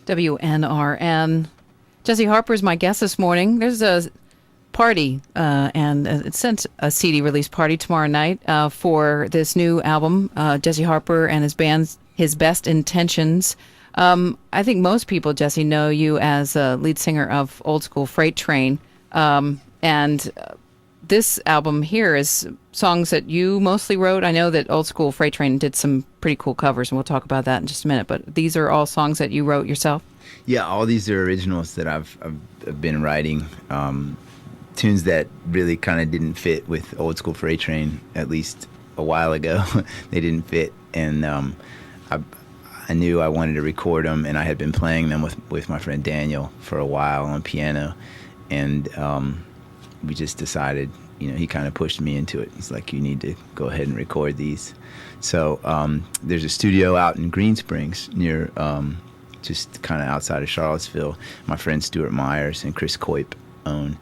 WNRN. Jesse Harper is my guest this morning. There's a party, and it's a CD release party tomorrow night for this new album, Jesse Harper and his band's His Best Intentions. I think most people, Jesse, know you as a lead singer of Old School Freight Train. And this album here is songs that you mostly wrote. I know that Old School Freight Train did some pretty cool covers, and we'll talk about that in just a minute. But these are all songs that you wrote yourself? Yeah, all these are originals that I've been writing. Tunes that really kind of didn't fit with Old School Freight Train, at least a while ago. They didn't fit, and I knew I wanted to record them, and I had been playing them with my friend Daniel for a while on piano, and we just decided, he kind of pushed me into it. He's like, you need to go ahead and record these. So there's a studio out in Green Springs near, just kind of outside of Charlottesville, my friend Stuart Myers and Chris Coip own,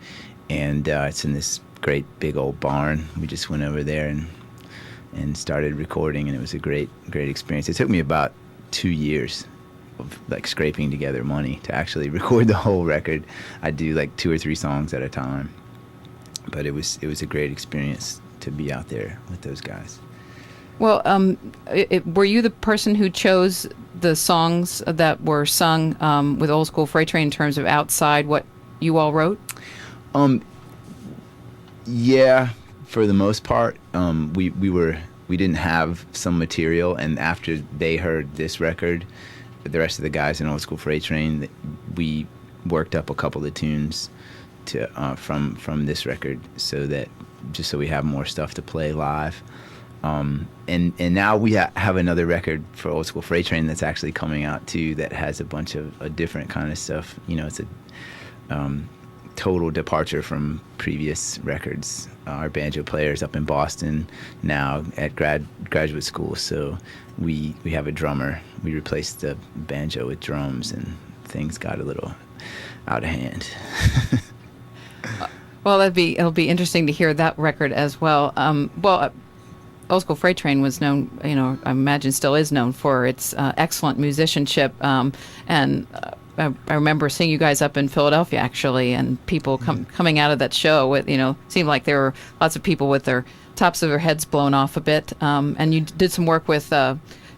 and it's in this great big old barn. We just went over there and started recording, and it was a great experience. It took me about 2 years of like scraping together money to actually record the whole record. I do like 2 or 3 songs at a time, but it was a great experience to be out there with those guys. Well, were you the person who chose the songs that were sung with Old School Freight Train in terms of outside what you all wrote? Yeah, for the most part. We didn't have some material, and after they heard this record, the rest of the guys in Old School Freight Train, we worked up a couple of tunes to from this record, so we have more stuff to play live. And now we have another record for Old School Freight Train that's actually coming out too, that has a bunch of a different kind of stuff. It's a total departure from previous records. Our banjo player's up in Boston now at graduate school, so we have a drummer. We replaced the banjo with drums, and things got a little out of hand. Well, it'll be interesting to hear that record as well. Old School Freight Train was known, I imagine still is known for its excellent musicianship. And I remember seeing you guys up in Philadelphia, actually, and people coming out of that show with, seemed like there were lots of people with their tops of their heads blown off a bit. And you did some work with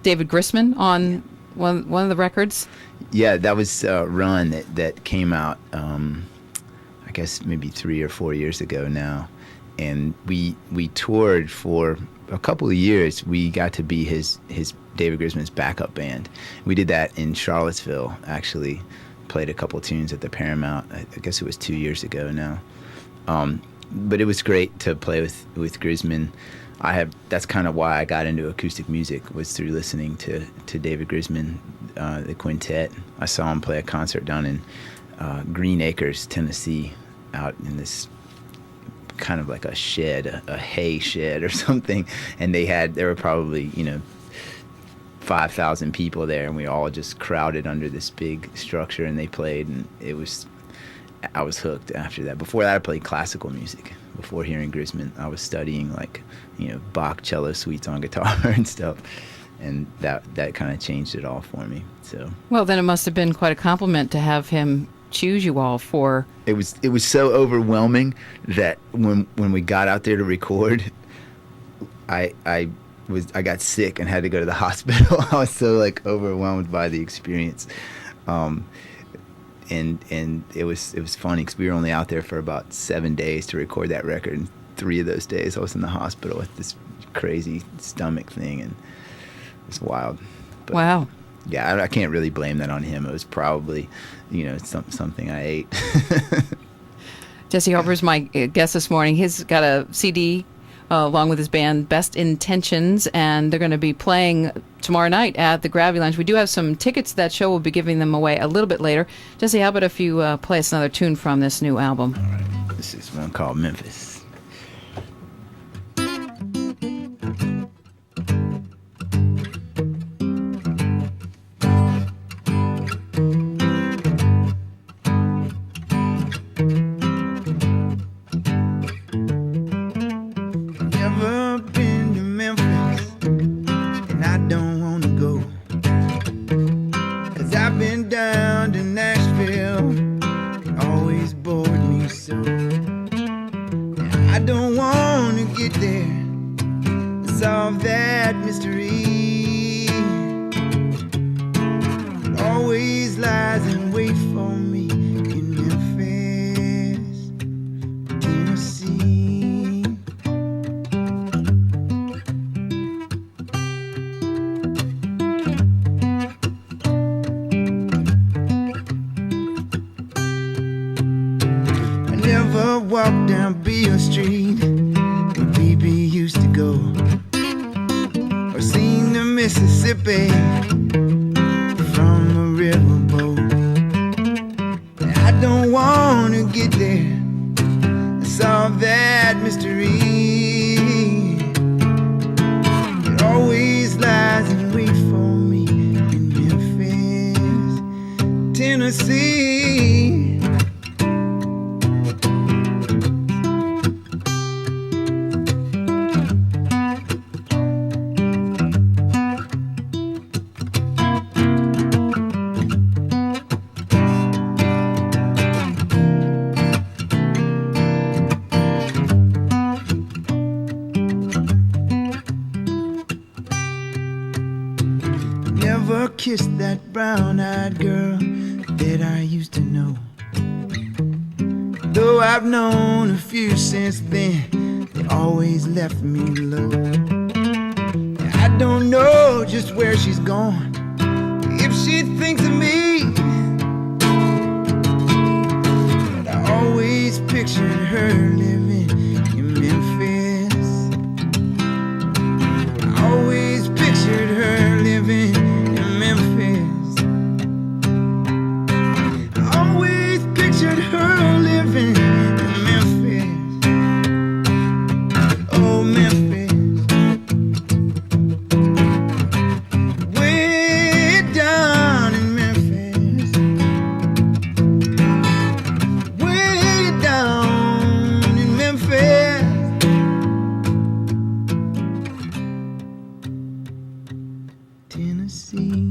David Grisman on one of the records. Yeah, that was Run that came out, I guess maybe 3 or 4 years ago now. And we toured for a couple of years. We got to be his David Grisman's backup band. We did that in Charlottesville, actually. Played a couple tunes at the Paramount. I guess it was 2 years ago now. But it was great to play with Grisman. That's kind of why I got into acoustic music, was through listening to David Grisman, the quintet. I saw him play a concert down in Green Acres, Tennessee, out in this kind of like a shed, a hay shed or something, and there were probably 5,000 people there, and we all just crowded under this big structure, and they played, and I was hooked after that. Before that, I played classical music. Before hearing Grisman, I was studying Bach cello suites on guitar and stuff, and that kind of changed it all for me. So well, then it must have been quite a compliment to have him choose you all for. It was so overwhelming that when we got out there to record, I got sick and had to go to the hospital. I was so overwhelmed by the experience, and it was funny because we were only out there for about 7 days to record that record, and 3 of those days I was in the hospital with this crazy stomach thing, and it was wild. But wow. Yeah, I can't really blame that on him. It was probably, something I ate. Jesse Harper's my guest this morning. He's got a CD along with his band, Best Intentions, and they're going to be playing tomorrow night at the Gravity Lounge. We do have some tickets to that show. We'll be giving them away a little bit later. Jesse, how about if you play us another tune from this new album? All right. This is one called Memphis. been down to Nashville. It always bored me so. And I don't want to get there to solve that mystery. It always lies in wait for me in Memphis, Tennessee. I never walked down Beale Street where BB used to go, or seen the Mississippi from a riverboat. And I don't want to get there to solve that mystery. It always lies in wait for me in Memphis, Tennessee. Never kissed that brown-eyed girl that I used to know, though I've known a few since then. They always left me low. I don't know just where she's gone, if she thinks of me, but I always pictured her living in Memphis. I always pictured her living in Memphis. I always pictured her living in Memphis. Oh, Memphis. Way down in Memphis. Way down in Memphis. Tennessee.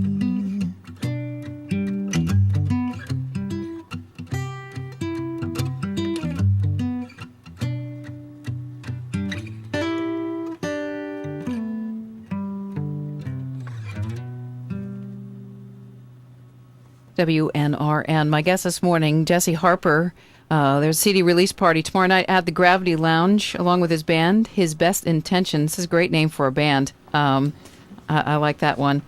WNRN. My guest this morning, Jesse Harper. There's a CD release party tomorrow night at the Gravity Lounge, along with his band, His Best Intentions. This is a great name for a band. I like that one.